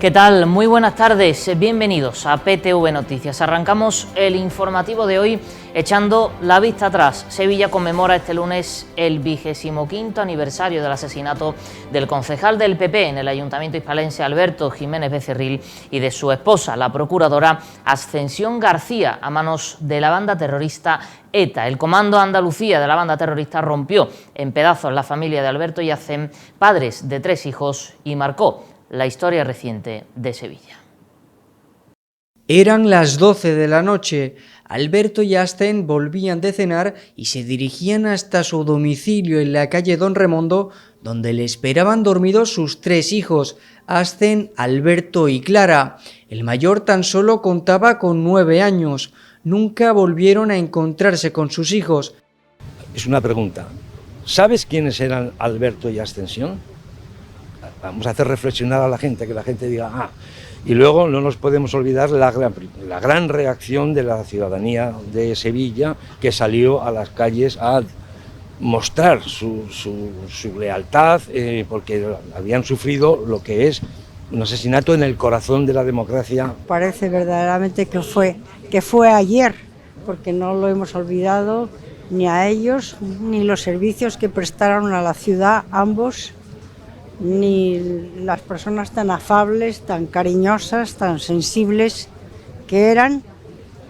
¿Qué tal? Muy buenas tardes, bienvenidos a PTV Noticias. Arrancamos el informativo de hoy echando la vista atrás. Sevilla conmemora este lunes el 25º aniversario del asesinato del concejal del PP en el Ayuntamiento hispalense Alberto Jiménez Becerril y de su esposa, la procuradora Ascensión García, a manos de la banda terrorista ETA. El Comando Andalucía de la banda terrorista rompió en pedazos la familia de Alberto Yacén, padres de 3 hijos, y marcó la historia reciente de Sevilla. Eran las 12 de la noche. Alberto y Ascen volvían de cenar y se dirigían hasta su domicilio en la calle Don Remondo, donde le esperaban dormidos sus 3 hijos, Ascen, Alberto y Clara. El mayor tan solo contaba con 9 años. Nunca volvieron a encontrarse con sus hijos. Es una pregunta. ¿Sabes quiénes eran Alberto y Ascensión? Vamos a hacer reflexionar a la gente, que la gente diga, ah. Y luego no nos podemos olvidar la gran reacción de la ciudadanía de Sevilla, que salió a las calles a mostrar su lealtad, porque habían sufrido lo que es un asesinato en el corazón de la democracia. Parece verdaderamente que fue ayer, porque no lo hemos olvidado ni a ellos, ni los servicios que prestaron a la ciudad ambos, ni las personas tan afables, tan cariñosas, tan sensibles que eran,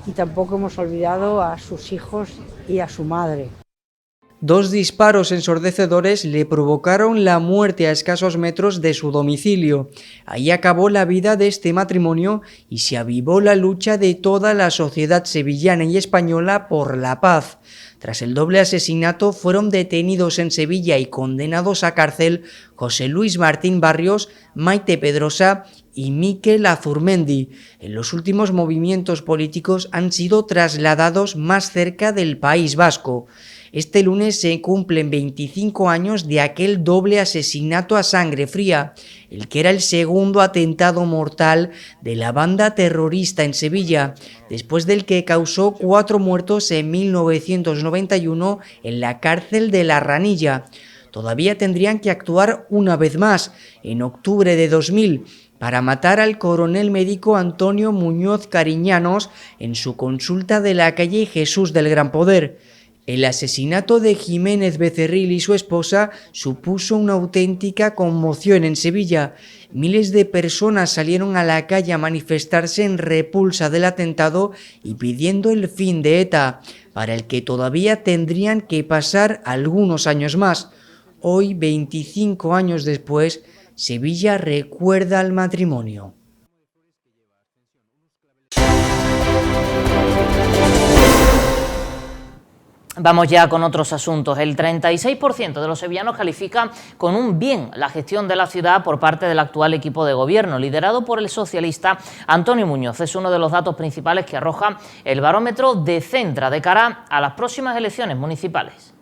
y tampoco hemos olvidado a sus hijos y a su madre. 2 disparos ensordecedores le provocaron la muerte a escasos metros de su domicilio. Ahí acabó la vida de este matrimonio y se avivó la lucha de toda la sociedad sevillana y española por la paz. Tras el doble asesinato fueron detenidos en Sevilla y condenados a cárcel José Luis Martín Barrios, Maite Pedrosa y Miquel Azurmendi. En los últimos movimientos políticos han sido trasladados más cerca del País Vasco. Este lunes se cumplen 25 años de aquel doble asesinato a sangre fría, el que era el segundo atentado mortal de la banda terrorista en Sevilla, después del que causó 4 muertos en 1991 en la cárcel de La Ranilla. Todavía tendrían que actuar una vez más, en octubre de 2000, para matar al coronel médico Antonio Muñoz Cariñanos en su consulta de la calle Jesús del Gran Poder. El asesinato de Jiménez Becerril y su esposa supuso una auténtica conmoción en Sevilla. Miles de personas salieron a la calle a manifestarse en repulsa del atentado y pidiendo el fin de ETA, para el que todavía tendrían que pasar algunos años más. Hoy, 25 años después, Sevilla recuerda al matrimonio. Vamos ya con otros asuntos. El 36% de los sevillanos califica con un bien la gestión de la ciudad por parte del actual equipo de gobierno, liderado por el socialista Antonio Muñoz. Es uno de los datos principales que arroja el barómetro de Centra de cara a las próximas elecciones municipales.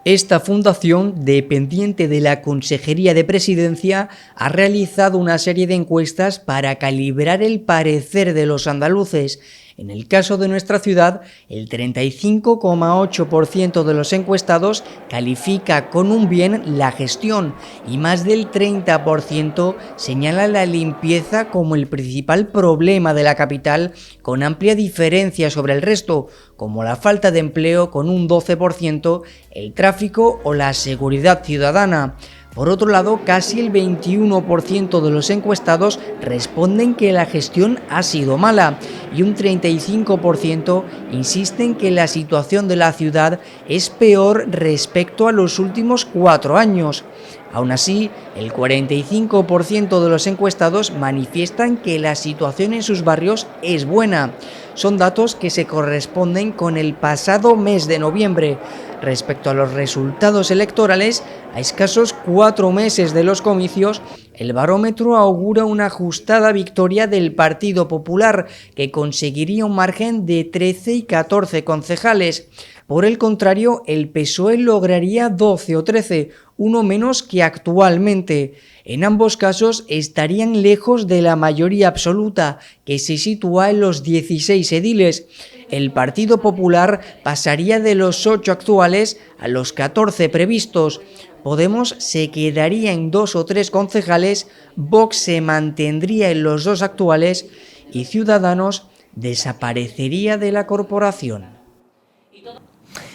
Esta fundación, dependiente de la Consejería de Presidencia, ha realizado una serie de encuestas para calibrar el parecer de los andaluces. En el caso de nuestra ciudad, el 35,8% de los encuestados califica con un bien la gestión y más del 30% señala la limpieza como el principal problema de la capital, con amplia diferencia sobre el resto, como la falta de empleo con un 12%, el tráfico o la seguridad ciudadana. Por otro lado, casi el 21% de los encuestados responden que la gestión ha sido mala y un 35% insisten que la situación de la ciudad es peor respecto a los últimos 4 años. Aún así, el 45% de los encuestados manifiestan que la situación en sus barrios es buena. Son datos que se corresponden con el pasado mes de noviembre. Respecto a los resultados electorales, a escasos 4 meses de los comicios, el barómetro augura una ajustada victoria del Partido Popular, que conseguiría un margen de 13 y 14 concejales. Por el contrario, el PSOE lograría 12 o 13, uno menos que actualmente. En ambos casos estarían lejos de la mayoría absoluta, que se sitúa en los 16 ediles. El Partido Popular pasaría de los 8 actuales a los 14 previstos. Podemos se quedaría en 2 o 3 concejales, Vox se mantendría en los 2 actuales y Ciudadanos desaparecería de la corporación.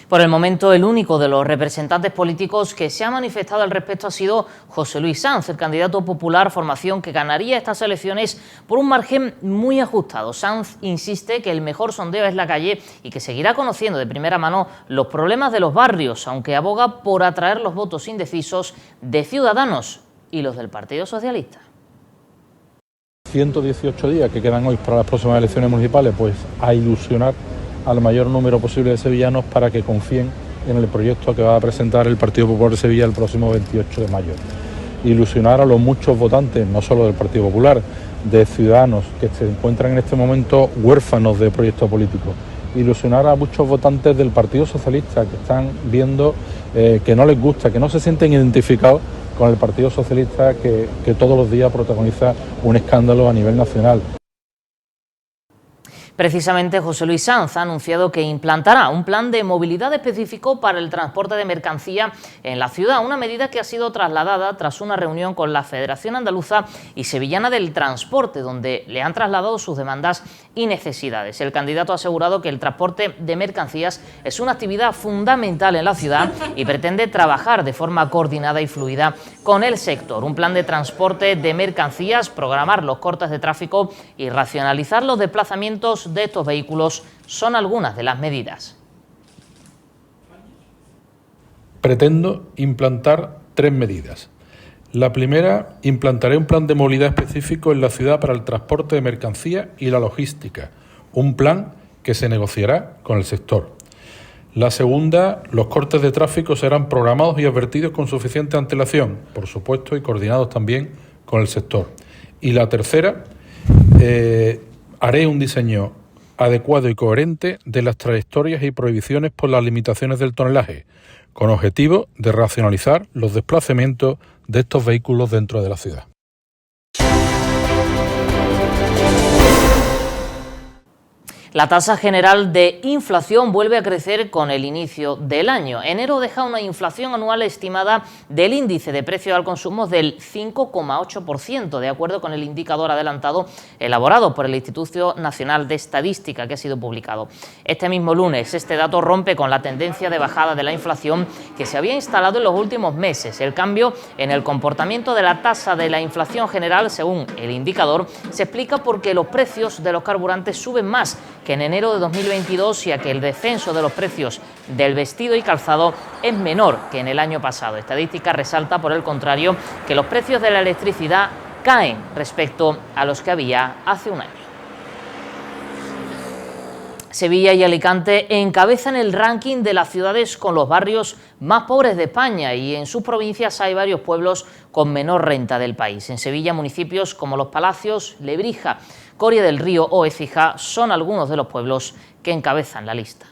Por el momento, el único de los representantes políticos que se ha manifestado al respecto ha sido José Luis Sanz, el candidato popular, formación que ganaría estas elecciones por un margen muy ajustado. Sanz insiste que el mejor sondeo es la calle y que seguirá conociendo de primera mano los problemas de los barrios, aunque aboga por atraer los votos indecisos de Ciudadanos y los del Partido Socialista. 118 días que quedan hoy para las próximas elecciones municipales, pues a ilusionar al mayor número posible de sevillanos para que confíen en el proyecto que va a presentar el Partido Popular de Sevilla el próximo 28 de mayo. Ilusionar a los muchos votantes, no solo del Partido Popular, de Ciudadanos, que se encuentran en este momento huérfanos de proyecto político. Ilusionar a muchos votantes del Partido Socialista que están viendo que no les gusta, que no se sienten identificados con el Partido Socialista que todos los días protagoniza un escándalo a nivel nacional. Precisamente José Luis Sanz ha anunciado que implantará un plan de movilidad específico para el transporte de mercancía en la ciudad, una medida que ha sido trasladada tras una reunión con la Federación Andaluza y Sevillana del Transporte, donde le han trasladado sus demandas y necesidades. El candidato ha asegurado que el transporte de mercancías es una actividad fundamental en la ciudad y pretende trabajar de forma coordinada y fluida con el sector. Un plan de transporte de mercancías, programar los cortes de tráfico y racionalizar los desplazamientos de estos vehículos son algunas de las medidas. Pretendo implantar 3 medidas. La primera, implantaré un plan de movilidad específico en la ciudad para el transporte de mercancía y la logística, un plan que se negociará con el sector. La segunda, los cortes de tráfico serán programados y advertidos con suficiente antelación, por supuesto, y coordinados también con el sector. Y la tercera, haré un diseño adecuado y coherente de las trayectorias y prohibiciones por las limitaciones del tonelaje, con objetivo de racionalizar los desplazamientos de estos vehículos dentro de la ciudad. La tasa general de inflación vuelve a crecer con el inicio del año. Enero deja una inflación anual estimada del índice de precios al consumo del 5,8%, de acuerdo con el indicador adelantado elaborado por el Instituto Nacional de Estadística, que ha sido publicado este mismo lunes. Este dato rompe con la tendencia de bajada de la inflación que se había instalado en los últimos meses. El cambio en el comportamiento de la tasa de la inflación general, según el indicador, se explica porque los precios de los carburantes suben más que en enero de 2022, ya que el descenso de los precios del vestido y calzado es menor que en el año pasado. Estadística resalta, por el contrario, que los precios de la electricidad caen respecto a los que había hace un año. Sevilla y Alicante encabezan el ranking de las ciudades con los barrios más pobres de España y en sus provincias hay varios pueblos con menor renta del país. En Sevilla, municipios como Los Palacios, Lebrija, Coria del Río o Écija son algunos de los pueblos que encabezan la lista.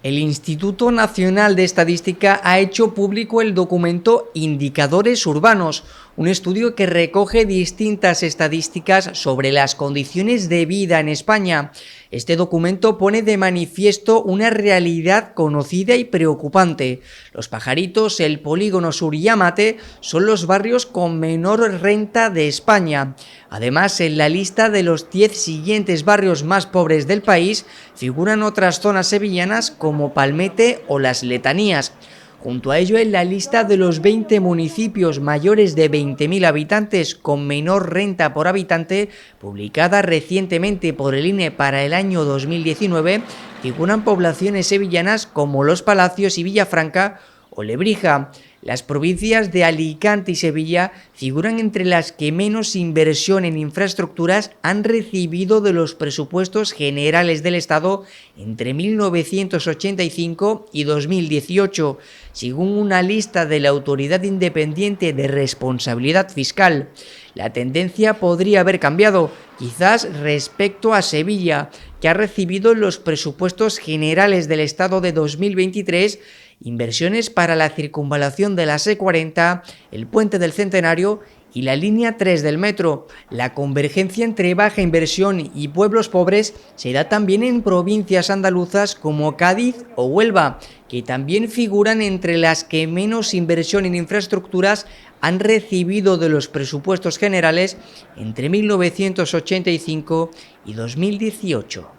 El Instituto Nacional de Estadística ha hecho público el documento Indicadores Urbanos, un estudio que recoge distintas estadísticas sobre las condiciones de vida en España. Este documento pone de manifiesto una realidad conocida y preocupante. Los Pajaritos, el Polígono Sur y Amate son los barrios con menor renta de España. Además, en la lista de los 10 siguientes barrios más pobres del país figuran otras zonas sevillanas como Palmete o Las Letanías. Junto a ello, en la lista de los 20 municipios mayores de 20.000 habitantes con menor renta por habitante, publicada recientemente por el INE para el año 2019, figuran poblaciones sevillanas como Los Palacios y Villafranca o Lebrija. Las provincias de Alicante y Sevilla figuran entre las que menos inversión en infraestructuras han recibido de los presupuestos generales del Estado entre 1985 y 2018, según una lista de la Autoridad Independiente de Responsabilidad Fiscal. La tendencia podría haber cambiado, quizás respecto a Sevilla, que ha recibido en los presupuestos generales del Estado de 2023 inversiones para la circunvalación de la C40, el Puente del Centenario y la línea 3 del metro. La convergencia entre baja inversión y pueblos pobres se da también en provincias andaluzas como Cádiz o Huelva, que también figuran entre las que menos inversión en infraestructuras han recibido de los presupuestos generales entre 1985 y 2018.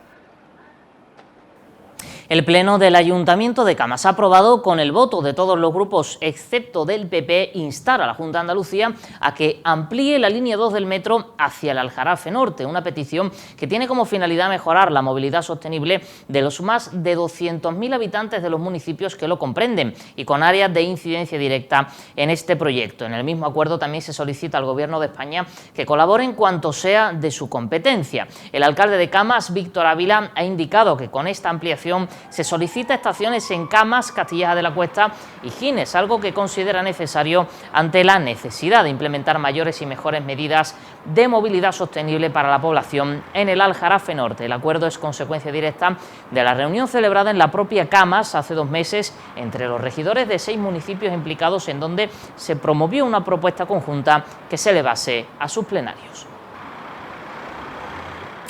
El Pleno del Ayuntamiento de Camas ha aprobado con el voto de todos los grupos, excepto del PP, instar a la Junta de Andalucía a que amplíe la línea 2 del metro hacia el Aljarafe Norte, una petición que tiene como finalidad mejorar la movilidad sostenible de los más de 200.000 habitantes de los municipios que lo comprenden y con áreas de incidencia directa en este proyecto. En el mismo acuerdo también se solicita al Gobierno de España que colabore en cuanto sea de su competencia. El alcalde de Camas, Víctor Ávila, ha indicado que con esta ampliación se solicita estaciones en Camas, Castilleja de la Cuesta y Gines, algo que considera necesario ante la necesidad de implementar mayores y mejores medidas de movilidad sostenible para la población en el Aljarafe Norte. El acuerdo es consecuencia directa de la reunión celebrada en la propia Camas hace 2 meses entre los regidores de 6 municipios implicados, en donde se promovió una propuesta conjunta que se elevase a sus plenarios.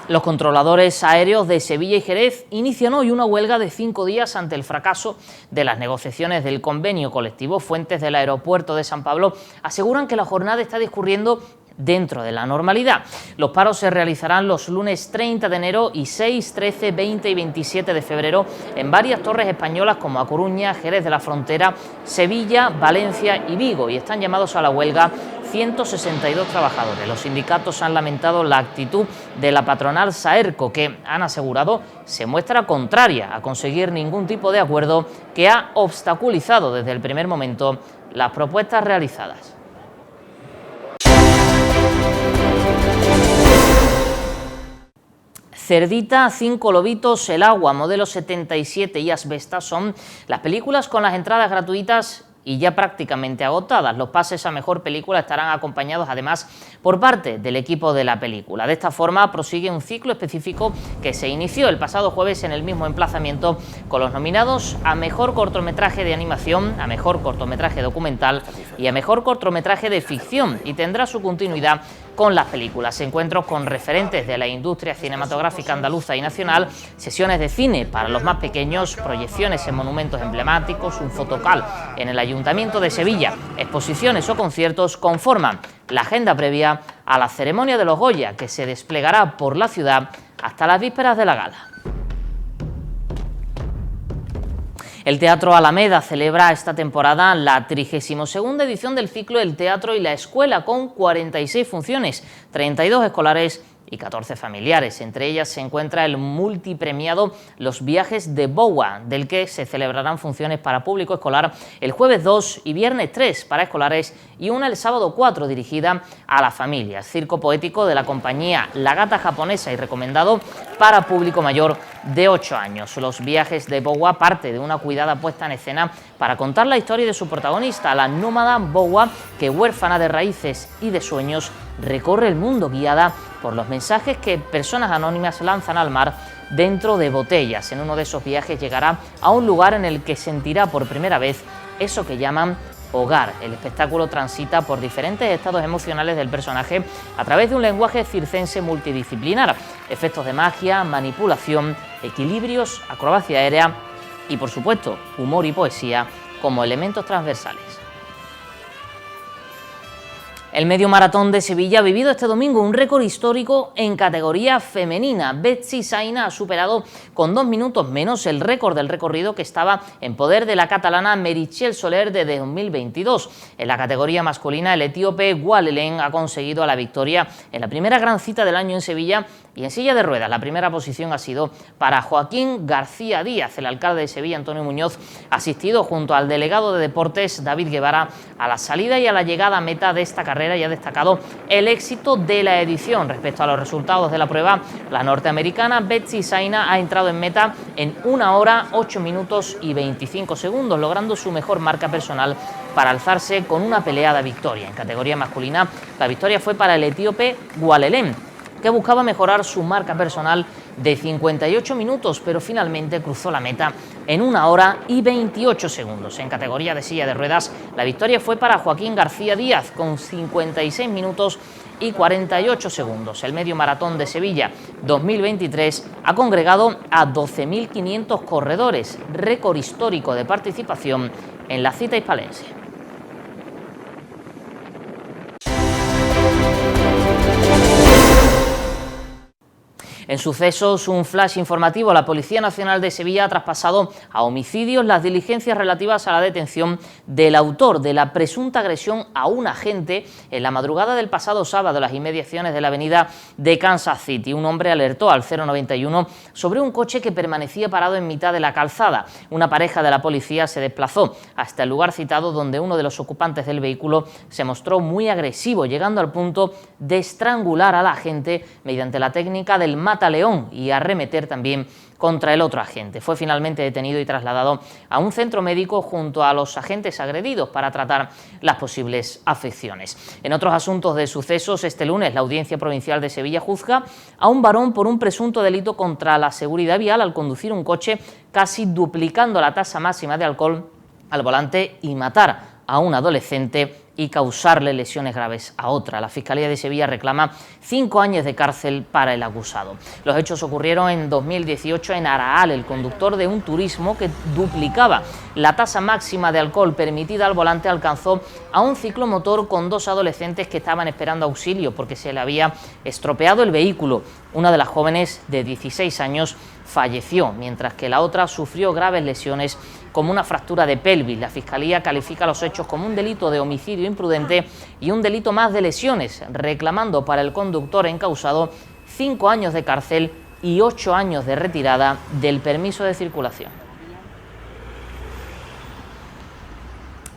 Los controladores aéreos de Sevilla y Jerez inician hoy una huelga de 5 días ante el fracaso de las negociaciones del convenio colectivo. Fuentes del aeropuerto de San Pablo aseguran que la jornada está discurriendo dentro de la normalidad. Los paros se realizarán los lunes 30 de enero y 6, 13, 20 y 27 de febrero en varias torres españolas como A Coruña, Jerez de la Frontera, Sevilla, Valencia y Vigo, y están llamados a la huelga 162 trabajadores. Los sindicatos han lamentado la actitud de la patronal Saerco, que han asegurado se muestra contraria a conseguir ningún tipo de acuerdo, que ha obstaculizado desde el primer momento las propuestas realizadas. Cerdita, 5 lobitos, El agua, Modelo 77 y Asbestas son las películas con las entradas gratuitas y ya prácticamente agotadas. Los pases a mejor película estarán acompañados además por parte del equipo de la película. De esta forma prosigue un ciclo específico que se inició el pasado jueves en el mismo emplazamiento con los nominados a mejor cortometraje de animación, a mejor cortometraje documental y a mejor cortometraje de ficción, y tendrá su continuidad con las películas, encuentros con referentes de la industria cinematográfica andaluza y nacional, sesiones de cine para los más pequeños, proyecciones en monumentos emblemáticos, un fotocal en el Ayuntamiento de Sevilla, exposiciones o conciertos conforman la agenda previa a la ceremonia de los Goya, que se desplegará por la ciudad hasta las vísperas de la gala. El Teatro Alameda celebra esta temporada la 32ª edición del ciclo El Teatro y la Escuela, con 46 funciones, 32 escolares y 14 familiares. Entre ellas se encuentra el multipremiado Los Viajes de Bowa, del que se celebrarán funciones para público escolar el jueves 2 y viernes 3 para escolares y una el sábado 4 dirigida a las familias. Circo poético de la compañía La Gata Japonesa y recomendado para público mayor de 8 años. Los Viajes de Bowa parte de una cuidada puesta en escena para contar la historia de su protagonista, la nómada Bowa, que huérfana de raíces y de sueños recorre el mundo guiada por los mensajes que personas anónimas lanzan al mar dentro de botellas. En uno de esos viajes llegará a un lugar en el que sentirá por primera vez eso que llaman hogar. El espectáculo transita por diferentes estados emocionales del personaje a través de un lenguaje circense multidisciplinar, efectos de magia, manipulación, equilibrios, acrobacia aérea y, por supuesto, humor y poesía como elementos transversales. El medio maratón de Sevilla ha vivido este domingo un récord histórico en categoría femenina. Betsy Saina ha superado con 2 minutos menos el récord del recorrido que estaba en poder de la catalana Meritxell Soler de 2022. En la categoría masculina, el etíope Gualelen ha conseguido la victoria en la primera gran cita del año en Sevilla y en silla de ruedas. La primera posición ha sido para Joaquín García Díaz. El alcalde de Sevilla, Antonio Muñoz, ha asistido junto al delegado de Deportes, David Guevara, a la salida y a la llegada a meta de esta carrera y ha destacado el éxito de la edición. Respecto a los resultados de la prueba, la norteamericana Betsy Saina ha entrado en meta en 1 hora, 8 minutos y 25 segundos, logrando su mejor marca personal para alzarse con una peleada victoria. En categoría masculina, la victoria fue para el etíope Gualelen, que buscaba mejorar su marca personal de 58 minutos, pero finalmente cruzó la meta en 1 hora y 28 segundos. En categoría de silla de ruedas, la victoria fue para Joaquín García Díaz con 56 minutos y 48 segundos. El medio maratón de Sevilla 2023 ha congregado a 12.500 corredores, récord histórico de participación en la cita hispalense. En sucesos, un flash informativo. La Policía Nacional de Sevilla ha traspasado a homicidios las diligencias relativas a la detención del autor de la presunta agresión a un agente en la madrugada del pasado sábado en las inmediaciones de la avenida de Kansas City. Un hombre alertó al 091 sobre un coche que permanecía parado en mitad de la calzada. Una pareja de la policía se desplazó hasta el lugar citado, donde uno de los ocupantes del vehículo se mostró muy agresivo, llegando al punto de estrangular al agente mediante la técnica del mataleón y arremeter también contra el otro agente. Fue finalmente detenido y trasladado a un centro médico junto a los agentes agredidos para tratar las posibles afecciones. En otros asuntos de sucesos, este lunes la Audiencia Provincial de Sevilla juzga a un varón por un presunto delito contra la seguridad vial al conducir un coche casi duplicando la tasa máxima de alcohol al volante y matar a un adolescente y causarle lesiones graves a otra. La Fiscalía de Sevilla reclama 5 años de cárcel para el acusado. Los hechos ocurrieron en 2018 en Araal. El conductor de un turismo que duplicaba la tasa máxima de alcohol permitida al volante alcanzó a un ciclomotor con 2 adolescentes que estaban esperando auxilio porque se le había estropeado el vehículo. Una de las jóvenes, de 16 años, falleció, mientras que la otra sufrió graves lesiones como una fractura de pelvis. La Fiscalía califica los hechos como un delito de homicidio imprudente y un delito más de lesiones, reclamando para el conductor encausado 5 años de cárcel y 8 años de retirada del permiso de circulación.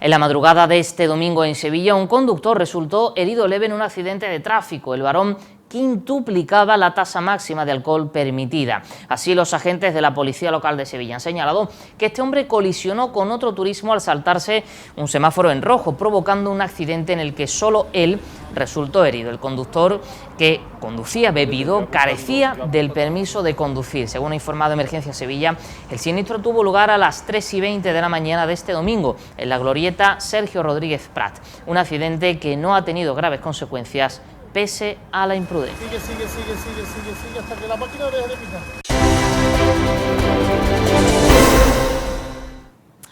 En la madrugada de este domingo en Sevilla, un conductor resultó herido leve en un accidente de tráfico. El varón quintuplicaba la tasa máxima de alcohol permitida. Así, los agentes de la Policía Local de Sevilla han señalado que este hombre colisionó con otro turismo al saltarse un semáforo en rojo, provocando un accidente en el que solo él resultó herido. El conductor, que conducía bebido, carecía del permiso de conducir. Según ha informado Emergencia Sevilla, el siniestro tuvo lugar a las 3:20 de la mañana de este domingo en la glorieta Sergio Rodríguez Prat. Un accidente que no ha tenido graves consecuencias pese a la imprudencia. Sigue hasta que la máquina deje de picar.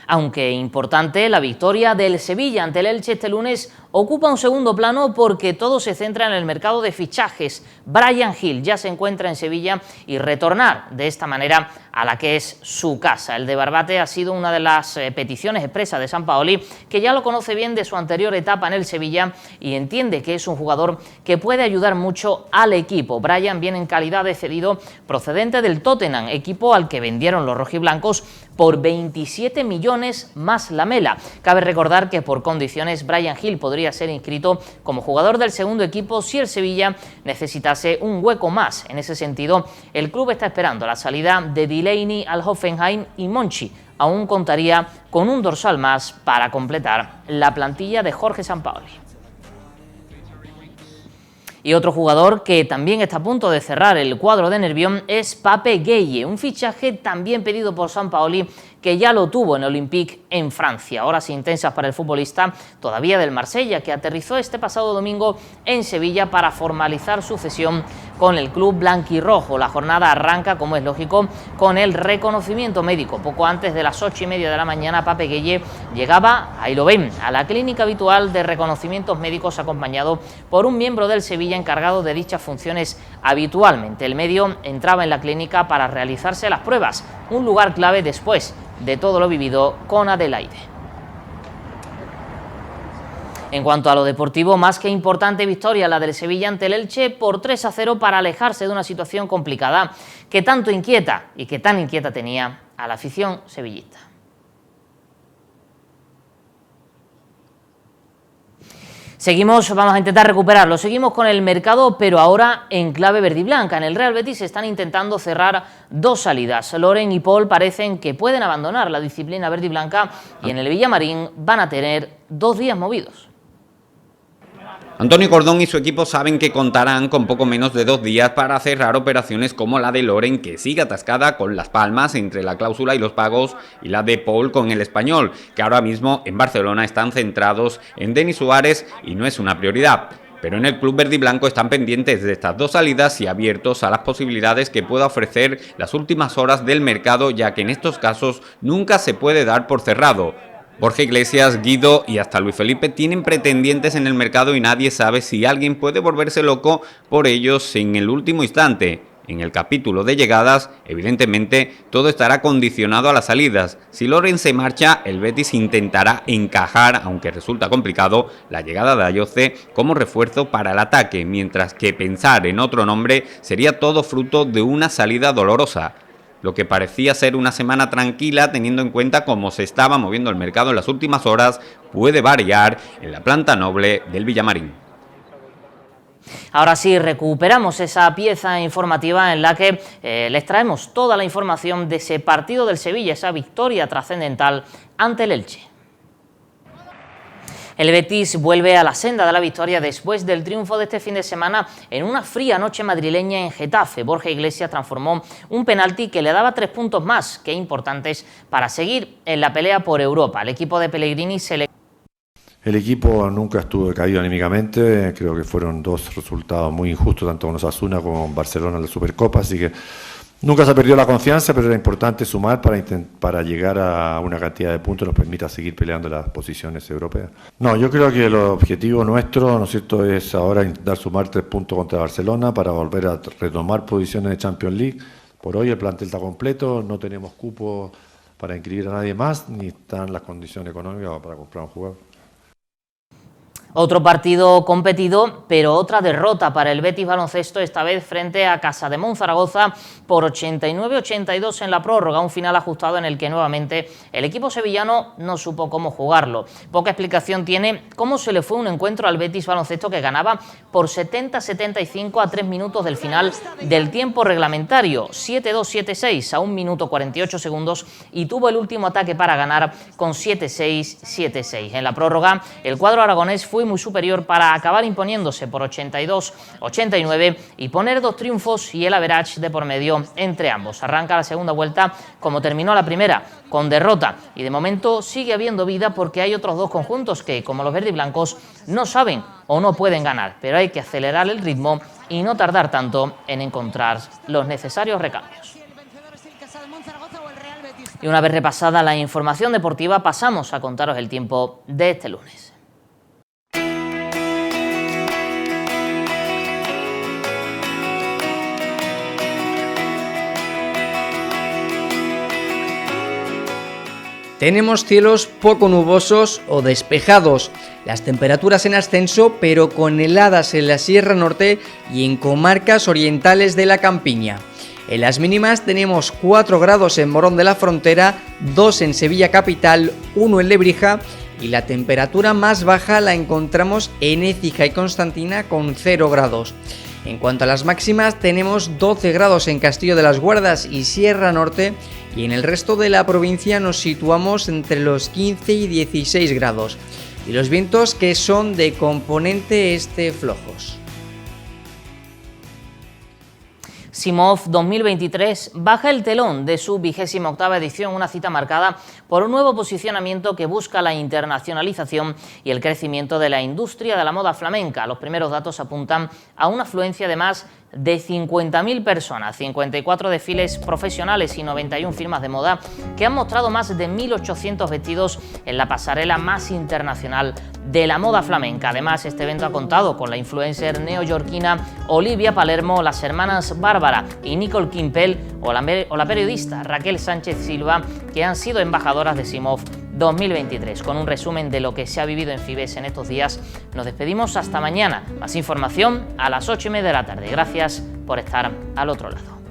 Aunque importante, la victoria del Sevilla ante el Elche este lunes ocupa un segundo plano porque todo se centra en el mercado de fichajes. Bryan Gil ya se encuentra en Sevilla y retornar de esta manera a la que es su casa. El de Barbate ha sido una de las peticiones expresas de Sampaoli, que ya lo conoce bien de su anterior etapa en el Sevilla y entiende que es un jugador que puede ayudar mucho al equipo. Bryan viene en calidad de cedido procedente del Tottenham, equipo al que vendieron los rojiblancos por 27 millones más Lamela. Cabe recordar que por condiciones Bryan Gil podría ser inscrito como jugador del segundo equipo si el Sevilla necesitase un hueco más. En ese sentido, el club está esperando la salida de Delaney al Hoffenheim y Monchi aún contaría con un dorsal más para completar la plantilla de Jorge Sampaoli. Y otro jugador que también está a punto de cerrar el cuadro de Nervión es Pape Gueye, un fichaje también pedido por Sampaoli, que ya lo tuvo en Olympique en Francia. Horas intensas para el futbolista todavía del Marsella, que aterrizó este pasado domingo en Sevilla para formalizar su cesión con el club blanquirrojo. La jornada arranca, como es lógico, con el reconocimiento médico. Poco antes de las 8:30 de la mañana, Pape Gueye llegaba, ahí lo ven, a la clínica habitual de reconocimientos médicos, acompañado por un miembro del Sevilla encargado de dichas funciones habitualmente. El medio entraba en la clínica para realizarse las pruebas, un lugar clave después de todo lo vivido con Adelaide. En cuanto a lo deportivo, más que importante victoria la del Sevilla ante el Elche por 3-0 para alejarse de una situación complicada que tanto inquieta y que tan inquieta tenía a la afición sevillista. Vamos a intentar recuperarlo. Seguimos con el mercado, pero ahora en clave verde y blanca. En el Real Betis se están intentando cerrar 2 salidas. Loren y Paul parecen que pueden abandonar la disciplina verde y blanca y en el Villamarín van a tener 2 días movidos. Antonio Cordón y su equipo saben que contarán con poco menos de 2 días para cerrar operaciones como la de Loren, que sigue atascada con Las Palmas entre la cláusula y los pagos, y la de Paul con el Español, que ahora mismo en Barcelona están centrados en Denis Suárez y no es una prioridad. Pero en el club verde y blanco están pendientes de estas 2 salidas y abiertos a las posibilidades que pueda ofrecer las últimas horas del mercado, ya que en estos casos nunca se puede dar por cerrado. Borja Iglesias, Guido y hasta Luis Felipe tienen pretendientes en el mercado y nadie sabe si alguien puede volverse loco por ellos en el último instante. En el capítulo de llegadas, evidentemente, todo estará condicionado a las salidas. Si Loren se marcha, el Betis intentará encajar, aunque resulta complicado, la llegada de Ayoce como refuerzo para el ataque, mientras que pensar en otro nombre sería todo fruto de una salida dolorosa. Lo que parecía ser una semana tranquila, teniendo en cuenta cómo se estaba moviendo el mercado en las últimas horas, puede variar en la planta noble del Villamarín. Ahora sí, recuperamos esa pieza informativa en la que les traemos toda la información de ese partido del Sevilla, esa victoria trascendental ante el Elche. El Betis vuelve a la senda de la victoria después del triunfo de este fin de semana en una fría noche madrileña en Getafe. Borja Iglesias transformó un penalti que le daba 3 puntos más que importantes para seguir en la pelea por Europa. El equipo de Pellegrini El equipo nunca estuvo decaído anímicamente, creo que fueron 2 resultados muy injustos, tanto con Osasuna como con Barcelona en la Supercopa, así que nunca se perdió la confianza, pero era importante sumar para llegar a una cantidad de puntos que nos permita seguir peleando las posiciones europeas. No, yo creo que el objetivo nuestro, ¿no es cierto?, es ahora intentar sumar 3 puntos contra Barcelona para volver a retomar posiciones de Champions League. Por hoy el plantel está completo, no tenemos cupo para inscribir a nadie más, ni están las condiciones económicas para comprar un jugador. Otro partido competido, pero otra derrota para el Betis Baloncesto, esta vez frente a Casademont Zaragoza por 89-82 en la prórroga, un final ajustado en el que nuevamente el equipo sevillano no supo cómo jugarlo. Poca explicación tiene cómo se le fue un encuentro al Betis Baloncesto que ganaba por 70-75 a 3 minutos del final del tiempo reglamentario, 7-2-7-6 a 1 minuto 48 segundos y tuvo el último ataque para ganar con 7-6-7-6. En la prórroga, el cuadro aragonés fue muy superior para acabar imponiéndose por 82-89 y poner 2 triunfos y el average de por medio entre ambos. Arranca la segunda vuelta como terminó la primera, con derrota, y de momento sigue habiendo vida porque hay otros 2 conjuntos que, como los verde y blancos, no saben o no pueden ganar, pero hay que acelerar el ritmo y no tardar tanto en encontrar los necesarios recambios. Y una vez repasada la información deportiva, pasamos a contaros el tiempo de este lunes. Tenemos cielos poco nubosos o despejados, las temperaturas en ascenso pero con heladas en la Sierra Norte y en comarcas orientales de la campiña. En las mínimas tenemos 4 grados en Morón de la Frontera, 2 en Sevilla capital, 1 en Lebrija y la temperatura más baja la encontramos en Écija y Constantina con 0 grados. En cuanto a las máximas, tenemos 12 grados en Castillo de las Guardas y Sierra Norte y en el resto de la provincia nos situamos entre los 15 y 16 grados. Y los vientos que son de componente este flojos. Simov 2023 baja el telón de su 28ª edición, una cita marcada por un nuevo posicionamiento que busca la internacionalización y el crecimiento de la industria de la moda flamenca. Los primeros datos apuntan a una afluencia de más de 50.000 personas, 54 desfiles profesionales y 91 firmas de moda que han mostrado más de 1.800 vestidos en la pasarela más internacional de la moda flamenca. Además, este evento ha contado con la influencer neoyorquina Olivia Palermo, las hermanas Bárbara y Nicole Kimpel o la periodista Raquel Sánchez Silva, que han sido embajadoras de Simov 2023. Con un resumen de lo que se ha vivido en Fibes en estos días, nos despedimos hasta mañana. Más información a las 8:30 de la tarde. Gracias por estar al otro lado.